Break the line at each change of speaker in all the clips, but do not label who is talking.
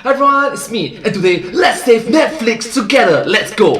Hi everyone, it's me, and today, let's save Netflix together! Let's go!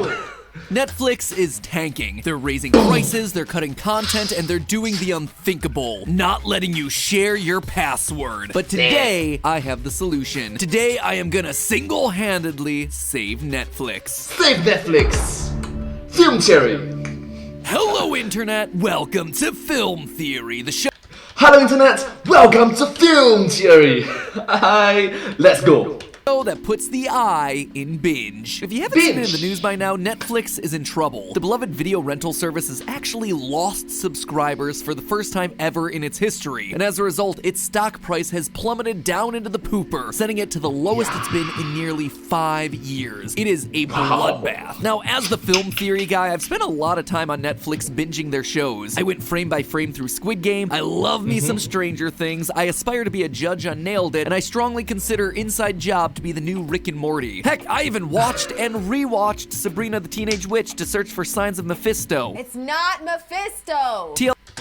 Netflix is tanking. They're raising prices, they're cutting content, and they're doing the unthinkable, not letting you share your password. But today, I have the solution. Today, I am gonna single-handedly save Netflix.
Save Netflix! Film Theory!
Hello, Internet! Welcome to Film Theory, the show.
Hello Internet! Welcome to Film Theory! Hi! Let's go!
That puts the I in binge. If you haven't seen it in the news by now, Netflix is in trouble. The beloved video rental service has actually lost subscribers for the first time ever in its history, and as a result, its stock price has plummeted down into the pooper, setting it to the lowest it's been in nearly 5 years. It is a bloodbath. Now, as the film theory guy, I've spent a lot of time on Netflix binging their shows. I went frame by frame through Squid Game, I love me some Stranger Things, I aspire to be a judge on Nailed It, and I strongly consider Inside Job to be the new Rick and Morty. Heck, I even watched and rewatched Sabrina the Teenage Witch to search for signs of Mephisto.
It's not Mephisto!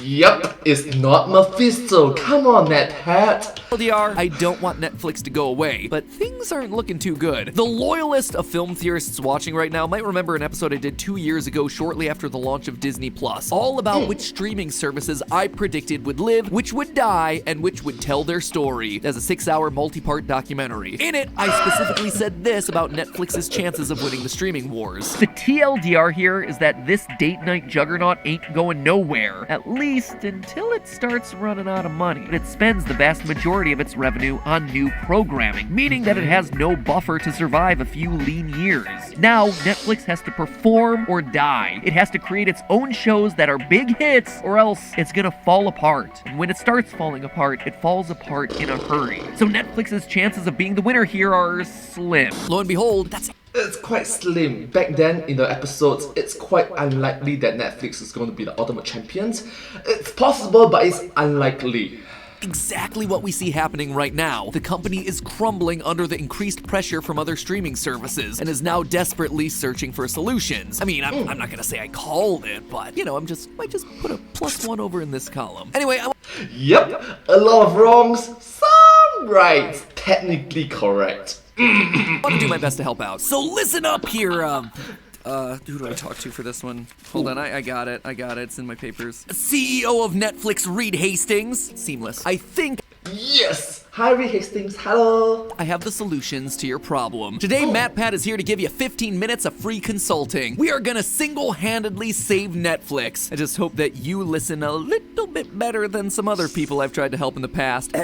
Yep, it's not Mephisto. Come on, NetPat.
LDR, I don't want Netflix to go away, but things aren't looking too good. The loyalist of film theorists watching right now might remember an episode I did 2 years ago shortly after the launch of Disney Plus, all about which streaming services I predicted would live, which would die, and which would tell their story, as a 6-hour multi-part documentary. In it, I specifically said this about Netflix's chances of winning the streaming wars. The TLDR here is that this date night juggernaut ain't going nowhere, at least until it starts running out of money. But it spends the vast majority of its revenue on new programming, meaning that it has no buffer to survive a few lean years. Now, Netflix has to perform or die. It has to create its own shows that are big hits, or else it's gonna fall apart. And when it starts falling apart, it falls apart in a hurry. So Netflix's chances of being the winner here are slim. Lo and behold,
It's quite slim. Back then, in the episodes, it's quite unlikely that Netflix is going to be the ultimate champions. It's possible, but it's unlikely.
exactly what we see happening right now. The company is crumbling under the increased pressure from other streaming services and is now desperately searching for solutions. I mean, I'm not gonna say I called it, but you know, might just put a +1 over in this column. Anyway,
Yep, a lot of wrongs, some rights, technically correct.
I want to do my best to help out. So listen up here, who do I talk to for this one? Hold on, I got it, it's in my papers. CEO of Netflix, Reed Hastings. Seamless. I think
Yes! Hi, Reed Hastings, hello!
I have the solutions to your problem. Today, MatPat is here to give you 15 minutes of free consulting. We are gonna single-handedly save Netflix. I just hope that you listen a little bit better than some other people I've tried to help in the past.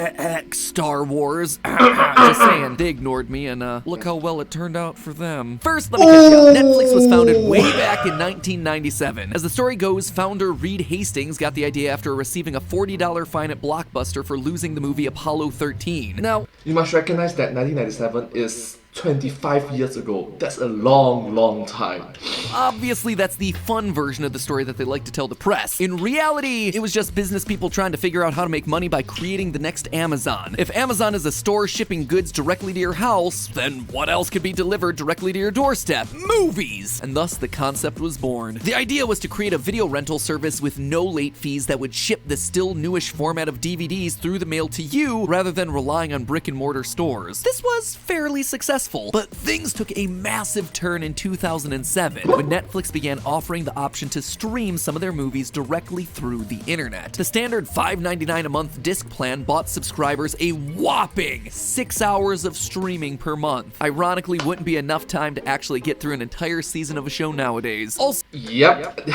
Star Wars. Just saying, they ignored me, and look how well it turned out for them. First, let me catch you up. Netflix was founded way back in 1997. As the story goes, founder Reed Hastings got the idea after receiving a $40 fine at Blockbuster for losing the movie Apollo 13. Now,
you must recognize that 1997 is 25 years ago. That's a long, long time.
obviously that's the fun version of the story that they like to tell the press. In reality, it was just business people trying to figure out how to make money by creating the next Amazon. If Amazon is a store shipping goods directly to your house, then what else could be delivered directly to your doorstep? Movies! And thus the concept was born. The idea was to create a video rental service with no late fees that would ship the still newish format of DVDs through the mail to you rather than relying on brick and mortar stores. This was fairly successful. But things took a massive turn in 2007 when Netflix began offering the option to stream some of their movies directly through the internet. The standard $5.99 a month disc plan bought subscribers a whopping 6 hours of streaming per month. Ironically, wouldn't be enough time to actually get through an entire season of a show nowadays. Also,
Yep.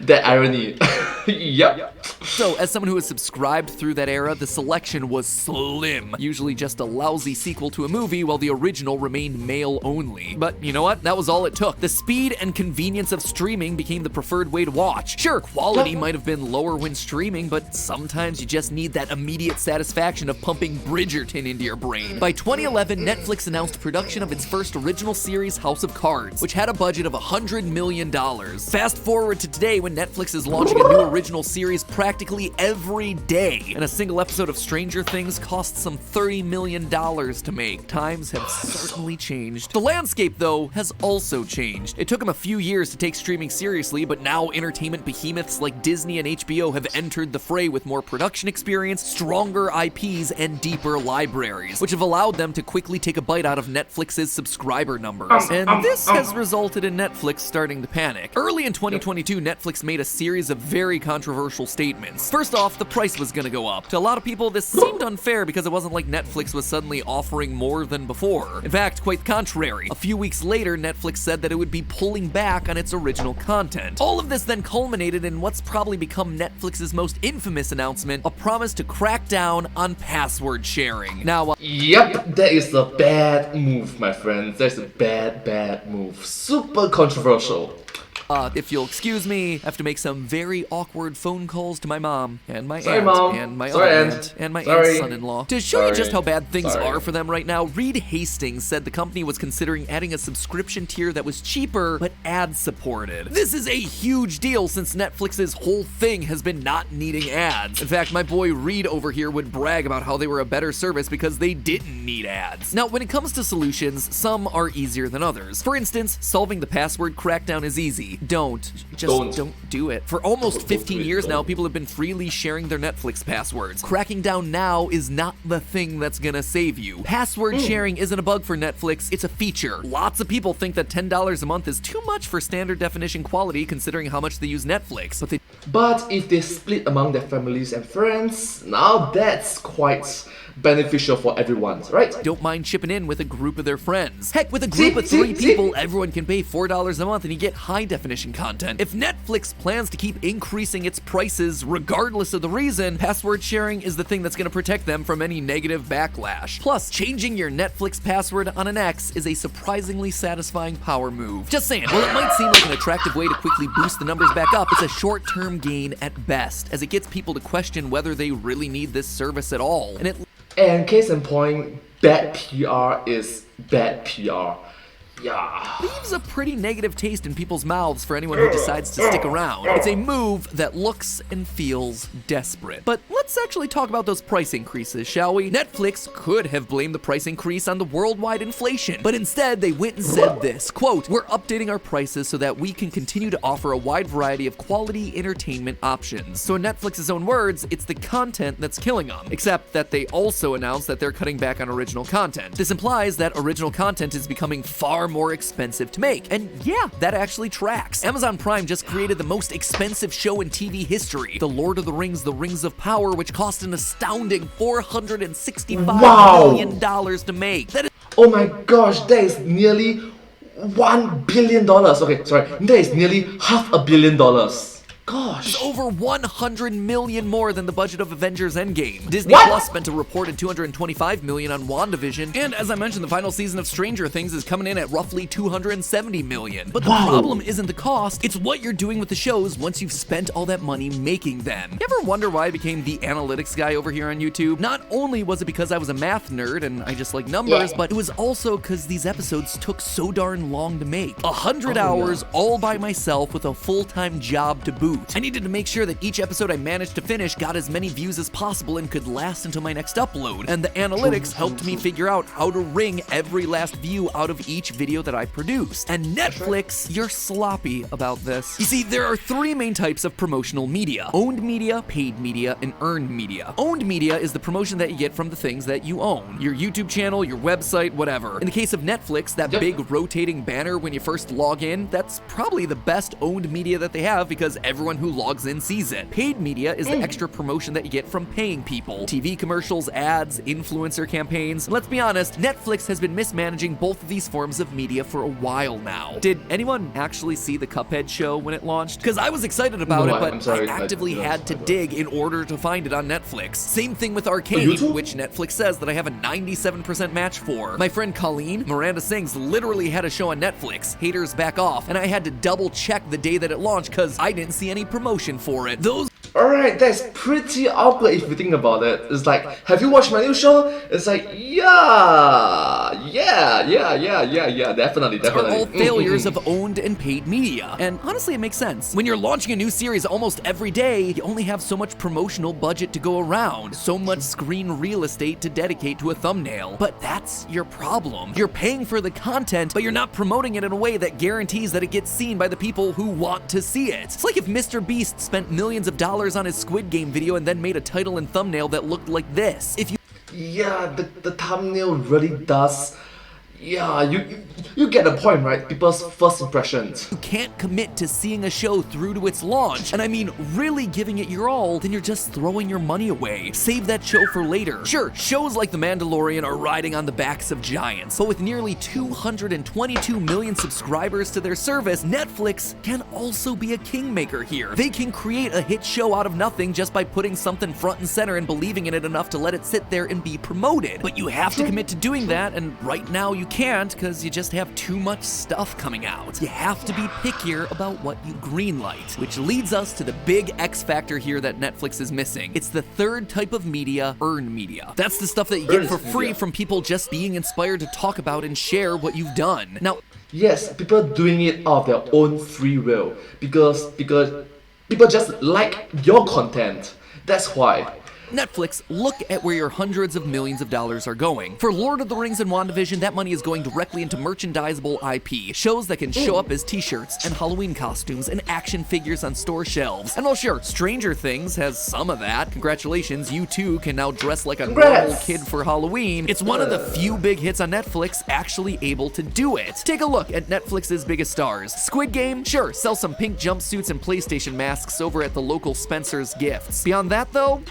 That irony. Yep.
So, as someone who was subscribed through that era, the selection was slim. Usually just a lousy sequel to a movie, while the original remained male only. But you know what? That was all it took. The speed and convenience of streaming became the preferred way to watch. Sure, quality might have been lower when streaming, but sometimes you just need that immediate satisfaction of pumping Bridgerton into your brain. By 2011, Netflix announced production of its first original series, House of Cards, which had a budget of $100 million. Fast forward to today when Netflix is launching a new original series practically every day, and a single episode of Stranger Things costs some $30 million to make. Times have certainly changed. The landscape, though, has also changed. It took them a few years to take streaming seriously, but now entertainment behemoths like Disney and HBO have entered the fray with more production experience, stronger IPs, and deeper libraries, which have allowed them to quickly take a bite out of Netflix's subscriber numbers. And this has resulted in Netflix starting to panic. Early in 2022, Netflix made a series of very controversial statements. First off, the price was gonna go up. To a lot of people, this seemed unfair because it wasn't like Netflix was suddenly offering more than before. In fact, quite the contrary. A few weeks later, Netflix said that it would be pulling back on its original content. All of this then culminated in what's probably become Netflix's most infamous announcement, a promise to crack down on password sharing. Now,
Yep, that is a bad move, my friends. That's a bad move. Super controversial.
if you'll excuse me, I have to make some very awkward phone calls to my mom, and my
Sorry,
aunt,
Mom.
and my
Sorry,
other
Aunt.
aunt, and my
Sorry.
aunt's son-in-law. To show you
Sorry.
just how bad things
Sorry.
are for them right now, Reed Hastings said the company was considering adding a subscription tier that was cheaper, but ad-supported. This is a huge deal since Netflix's whole thing has been not needing ads. In fact, my boy Reed over here would brag about how they were a better service because they didn't need ads. Now, when it comes to solutions, some are easier than others. For instance, solving the password crackdown is easy. Just don't do it. For almost 15 years now, people have been freely sharing their Netflix passwords. Cracking down now is not the thing that's gonna save you. Password sharing isn't a bug for Netflix, it's a feature. Lots of people think that $10 a month is too much for standard definition quality considering how much they use Netflix,
But if they split among their families and friends, now that's quite beneficial for everyone, right?
don't mind chipping in with a group of their friends. Heck, with a group of 3 people, everyone can pay $4 a month and you get high definition content. If Netflix plans to keep increasing its prices regardless of the reason, password sharing is the thing that's going to protect them from any negative backlash. Plus, changing your Netflix password on an X is a surprisingly satisfying power move. Just saying, while it might seem like an attractive way to quickly boost the numbers back up, it's a short-term gain at best, as it gets people to question whether they really need this service at all.
And case in point, bad PR is bad PR. Yeah.
Leaves a pretty negative taste in people's mouths for anyone who decides to stick around. It's a move that looks and feels desperate. But let's actually talk about those price increases, shall we? Netflix could have blamed the price increase on the worldwide inflation, but instead they went and said this, quote, "We're updating our prices so that we can continue to offer a wide variety of quality entertainment options." So in Netflix's own words, it's the content that's killing them. Except that they also announced that they're cutting back on original content. This implies that original content is becoming far more expensive to make. And yeah, that actually tracks. Amazon Prime just created the most expensive show in TV history, The Lord of the Rings, The Rings of Power, which cost an astounding $465 million to make. That is
Oh my gosh, that is nearly $1 billion. Okay, sorry, that is nearly $500 million. Gosh.
over $100 million more than the budget of Avengers Endgame. Disney
What?
Plus spent a reported $225 million on WandaVision, and as I mentioned, the final season of Stranger Things is coming in at roughly $270 million. But the problem isn't the cost, it's what you're doing with the shows once you've spent all that money making them. You ever wonder why I became the analytics guy over here on YouTube? Not only was it because I was a math nerd and I just like numbers, but it was also because these episodes took so darn long to make. 100 hours all by myself with a full-time job to boot. I needed to make sure that each episode I managed to finish got as many views as possible and could last until my next upload. And the analytics helped me figure out how to wring every last view out of each video that I produced. And Netflix, you're sloppy about this. You see, there are three main types of promotional media: owned media, paid media, and earned media. Owned media is the promotion that you get from the things that you own. Your YouTube channel, your website, whatever. In the case of Netflix, that big rotating banner when you first log in, that's probably the best owned media that they have because everyone who logs in sees it. Paid media is the extra promotion that you get from paying people. TV commercials, ads, influencer campaigns. And let's be honest, Netflix has been mismanaging both of these forms of media for a while now. Did anyone actually see the Cuphead show when it launched? Because I was excited about it, but I actively had to dig in order to find it on Netflix. Same thing with Arcane, which Netflix says that I have a 97% match for. My friend Colleen, Miranda Sings, literally had a show on Netflix, Haters Back Off, and I had to double check the day that it launched because I didn't see any promotion for it.
Alright, that's pretty awkward if you think about it. It's like, have you watched my new show? It's like, yeah, Definitely.
Are all failures of owned and paid media. And honestly, it makes sense. When you're launching a new series almost every day, you only have so much promotional budget to go around, so much screen real estate to dedicate to a thumbnail. But that's your problem. You're paying for the content, but you're not promoting it in a way that guarantees that it gets seen by the people who want to see it. It's like if Mr. Beast spent millions of dollars on his Squid Game video and then made a title and thumbnail that looked like this. If you
the thumbnail really does. Yeah, you get the point, right? People's first impressions.
You can't commit to seeing a show through to its launch, and I mean really giving it your all, then you're just throwing your money away. Save that show for later. Sure, shows like The Mandalorian are riding on the backs of giants, but with nearly 222 million subscribers to their service, Netflix can also be a kingmaker here. They can create a hit show out of nothing just by putting something front and center and believing in it enough to let it sit there and be promoted. But you have to commit to doing that, and right now you can't because you just have too much stuff coming out. You have to be pickier about what you greenlight, which leads us to the big X factor here that Netflix is missing. It's the third type of media, earned media. That's the stuff that you get for free from people just being inspired to talk about and share what you've done. Now,
yes, people doing it of their own free will because people just like your content. That's why.
Netflix, look at where your hundreds of millions of dollars are going. For Lord of the Rings and WandaVision, that money is going directly into merchandisable IP, shows that can show up as t-shirts and Halloween costumes and action figures on store shelves. And well, sure, Stranger Things has some of that. Congratulations, you too can now dress like a normal kid for Halloween. It's one of the few big hits on Netflix actually able to do it. Take a look at Netflix's biggest stars. Squid Game, sure, sell some pink jumpsuits and PlayStation masks over at the local Spencer's Gifts. Beyond that though,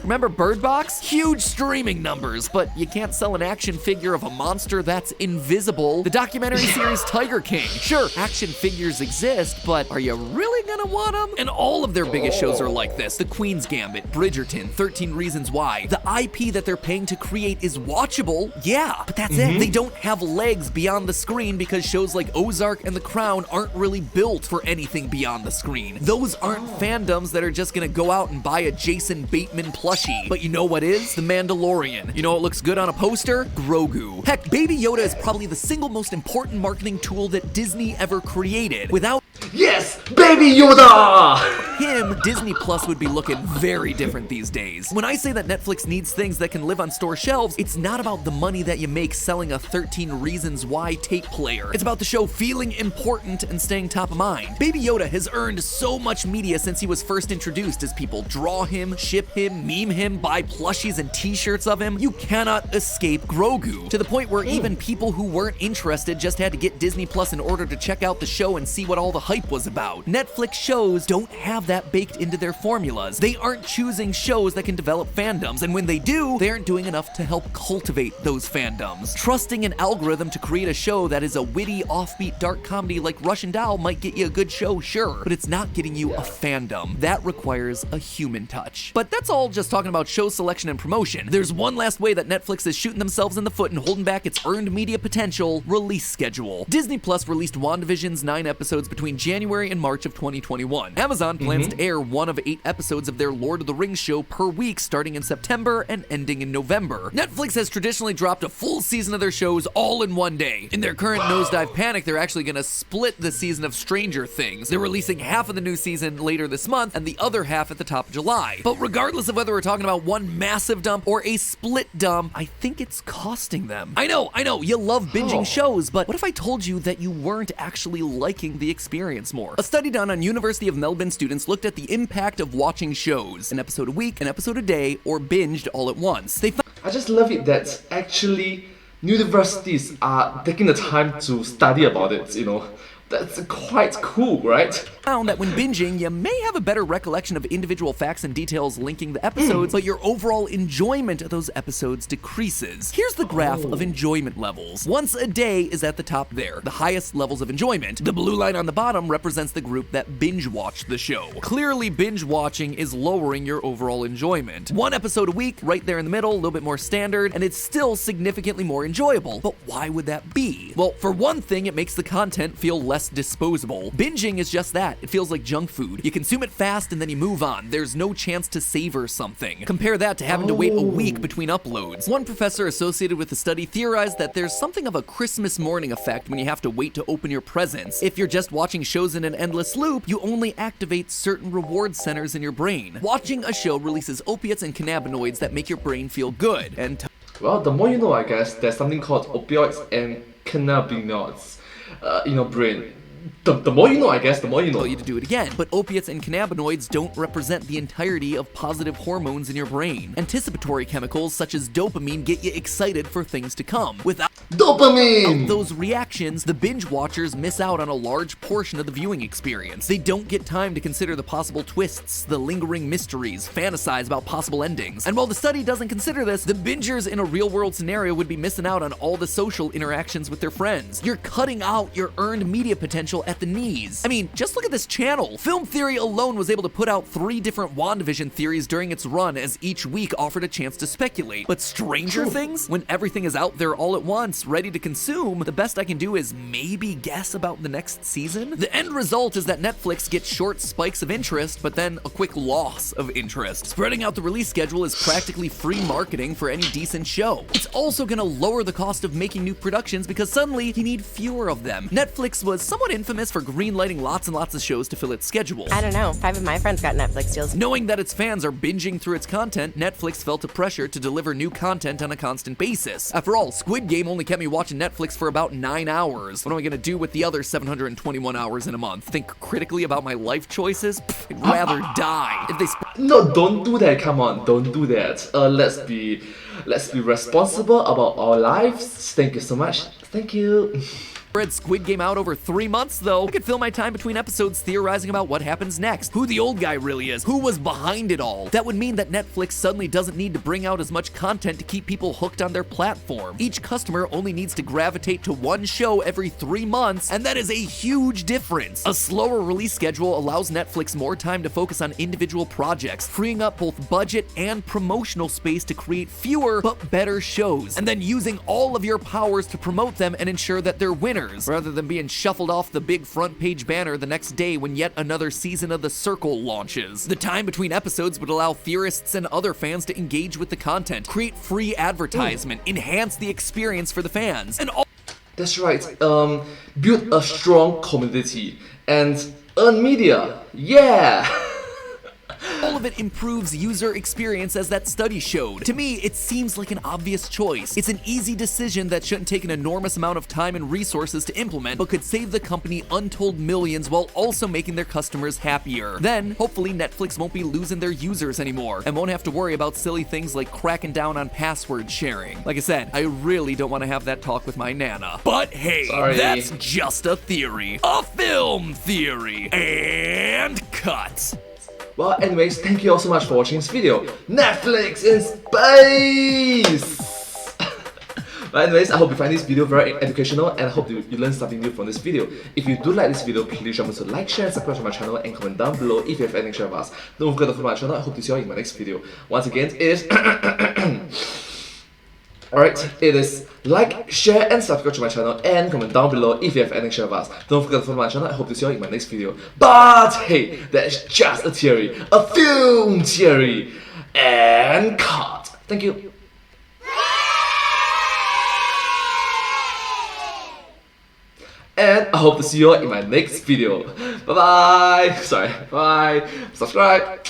remember Bird Box? Huge streaming numbers, but you can't sell an action figure of a monster that's invisible. The documentary series Tiger King. Sure, action figures exist, but are you really gonna want them? And all of their biggest shows are like this. The Queen's Gambit, Bridgerton, 13 Reasons Why. The IP that they're paying to create is watchable, yeah, but that's it. They don't have legs beyond the screen because shows like Ozark and The Crown aren't really built for anything beyond the screen. Those aren't fandoms that are just gonna go out and buy a Jason Bateman plushie. But you know what is? The Mandalorian. You know what looks good on a poster? Grogu. Heck, Baby Yoda is probably the single most important marketing tool that Disney ever created. Without
Yes, Baby Yoda!
him, Disney Plus would be looking very different these days. When I say that Netflix needs things that can live on store shelves, it's not about the money that you make selling a 13 Reasons Why tape player. It's about the show feeling important and staying top of mind. Baby Yoda has earned so much media since he was first introduced as people draw him, ship him, meme him, buy plushies and t-shirts of him. You cannot escape Grogu, to the point where even people who weren't interested just had to get Disney Plus in order to check out the show and see what all the hype was about. Netflix shows don't have that baked into their formulas. They aren't choosing shows that can develop fandoms, and when they do, they aren't doing enough to help cultivate those fandoms. Trusting an algorithm to create a show that is a witty, offbeat, dark comedy like Russian Doll might get you a good show, sure, but it's not getting you a fandom. That requires a human touch. But that's all just talking about show selection and promotion. There's one last way that Netflix is shooting themselves in the foot and holding back its earned media potential: release schedule. Disney Plus released WandaVision's 9 episodes between January and March of 2021. Amazon plans to air 1 of 8 episodes of their Lord of the Rings show per week starting in September and ending in November. Netflix has traditionally dropped a full season of their shows all in one day. In their current nosedive panic, they're actually gonna split the season of Stranger Things. They're releasing half of the new season later this month and the other half at the top of July. But regardless of whether we're talking about one massive dump or a split dump, I think it's costing them. I know, you love binging shows, but what if I told you that you weren't actually liking the experience more? A study done on University of Melbourne students looked at the impact of watching shows, an episode a week, an episode a day, or binged all at once. They
I just love it that actually universities are taking the time to study about it, you know. That's quite cool, right?
found that when binging, you may have a better recollection of individual facts and details linking the episodes, but your overall enjoyment of those episodes decreases. Here's the graph of enjoyment levels. Once a day is at the top there, the highest levels of enjoyment. The blue line on the bottom represents the group that binge watched the show. Clearly, binge watching is lowering your overall enjoyment. 1 episode a week, right there in the middle, a little bit more standard, and it's still significantly more enjoyable. But why would that be? Well, for one thing, it makes the content feel less less disposable. Binging is just that. It feels like junk food. You consume it fast and then you move on. There's no chance to savor something. Compare that to having to wait a week between uploads. One professor associated with the study theorized that there's something of a Christmas morning effect when you have to wait to open your presents. If you're just watching shows in an endless loop, you only activate certain reward centers in your brain. Watching a show releases opiates and cannabinoids that make your brain feel good. And
well, the more you know, I guess. There's something called opioids and cannabinoids in your brain. The more you know, I guess, the more you know.
Tell you to do it again. But opiates and cannabinoids don't represent the entirety of positive hormones in your brain. Anticipatory chemicals such as dopamine get you excited for things to come. Without
dopamine!
those reactions, the binge watchers miss out on a large portion of the viewing experience. They don't get time to consider the possible twists, the lingering mysteries, fantasize about possible endings. And while the study doesn't consider this, the bingers in a real-world scenario would be missing out on all the social interactions with their friends. You're cutting out your earned media potential at the knees. I mean, just look at this channel. Film Theory alone was able to put out 3 different WandaVision theories during its run, as each week offered a chance to speculate. But Stranger Things, when everything is out there all at once, ready to consume, the best I can do is maybe guess about the next season? The end result is that Netflix gets short spikes of interest, but then a quick loss of interest. Spreading out the release schedule is practically free marketing for any decent show. It's also gonna lower the cost of making new productions because suddenly you need fewer of them. Netflix was somewhat infamous for greenlighting lots and lots of shows to fill its schedule.
I don't know. 5 of my friends got Netflix deals.
Knowing that its fans are binging through its content, Netflix felt a pressure to deliver new content on a constant basis. After all, Squid Game only kept me watching Netflix for about 9 hours. What am I gonna do with the other 721 hours in a month? Think critically about my life choices? Pfft, I'd rather die. If they
No, don't do that. Come on, don't do that. Let's be responsible about our lives. Thank you so much. Thank you.
spread Squid Game out over 3 months, though, I could fill my time between episodes theorizing about what happens next, who the old guy really is, who was behind it all. That would mean that Netflix suddenly doesn't need to bring out as much content to keep people hooked on their platform. Each customer only needs to gravitate to one show every 3 months, and that is a huge difference. A slower release schedule allows Netflix more time to focus on individual projects, freeing up both budget and promotional space to create fewer but better shows, and then using all of your powers to promote them and ensure that they're winners, rather than being shuffled off the big front page banner the next day when yet another season of The Circle launches. The time between episodes would allow theorists and other fans to engage with the content, create free advertisement, enhance the experience for the fans, and all.
That's right. Build a strong community and earn media. Yeah.
All of it improves user experience, as that study showed. To me, it seems like an obvious choice. It's an easy decision that shouldn't take an enormous amount of time and resources to implement, but could save the company untold millions while also making their customers happier. Then, hopefully Netflix won't be losing their users anymore, and won't have to worry about silly things like cracking down on password sharing. Like I said, I really don't want to have that talk with my Nana. But hey,
Sorry.
That's just a theory. A film theory. And cut.
Well, anyways, thank you all so much for watching this video. Netflix in space! But anyways, I hope you find this video very educational, and I hope you learned something new from this video. If you do like this video, please remember to like, share, and subscribe to my channel, and comment down below if you have anything to share with us. Don't forget to follow my channel. I hope to see you all in my next video. Once again, it is Alright, it is like, share, and subscribe to my channel, and comment down below if you have anything to share with us. Don't forget to follow my channel. I hope to see you all in my next video. But hey, that's just a theory, a film theory, and cut. Thank you. And I hope to see you all in my next video. Bye bye. Sorry. Bye. Subscribe.